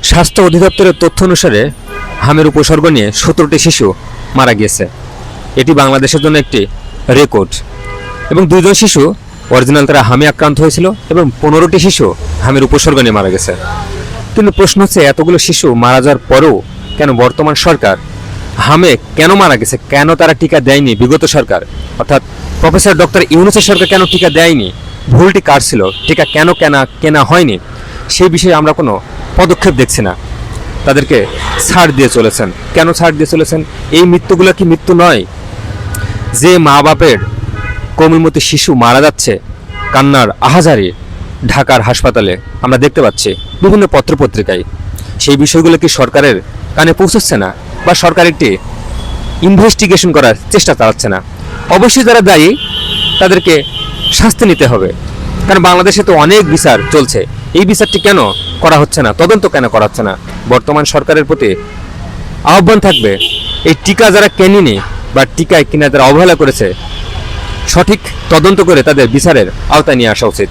স্বাস্থ্য অধিদপ্তরের তথ্য অনুসারে হামের উপসর্গ নিয়ে 17টি শিশু মারা গিয়েছে। এটি বাংলাদেশের জন্য একটি রেকর্ড। এবং 2 জন শিশু অরিজিনাল তারা হামে আক্রান্ত হয়েছিল এবং 15টি শিশু হামের উপসর্গ নিয়ে মারা গেছে। কিন্তু প্রশ্ন হচ্ছে, এতগুলো শিশু মারা যাওয়ার পরেও কেন বর্তমান সরকার হামে কেন মারা গেছে, কেন তারা টিকা দেয়নি? বিগত সরকার অর্থাৎ প্রফেসর ডক্টর ইউনূসের সরকার কেন টিকা দেয়নি? ভুলটি কার ছিল? টিকা কেন কেনা হয়নি? সেই বিষয়ে আমরা কোনো পদক্ষেপ দেখছি না। তাদেরকে ছাড় দিয়ে চলেছেন। কেন ছাড় দিয়ে চলেছেন? এই মৃত্যুগুলো কি মৃত্যু নয়? যে মা বাপের কোমলমতি শিশু মারা যাচ্ছে, কান্নার আহাজারি ঢাকার হাসপাতালে আমরা দেখতে পাচ্ছি বিভিন্ন পত্রপত্রিকায়, সেই বিষয়গুলো কি সরকারের কানে পৌঁছচ্ছে না? বা সরকার একটি ইনভেস্টিগেশন করার চেষ্টা চালাচ্ছে না? অবশ্যই যারা দায়ী তাদেরকে শাস্তি নিতে হবে, কারণ বাংলাদেশে তো অনেক বিচার চলছে। এই বিচারটি কেন করা হচ্ছে না? তদন্ত কেন করা হচ্ছে না? বর্তমান সরকারের প্রতি আহ্বান থাকবে, এই টিকা যারা কেনেনি বা টিকায় কিনা যারা অবহেলা করেছে, সঠিক তদন্ত করে তাদের বিচারের আওতায় নিয়ে আসা উচিত।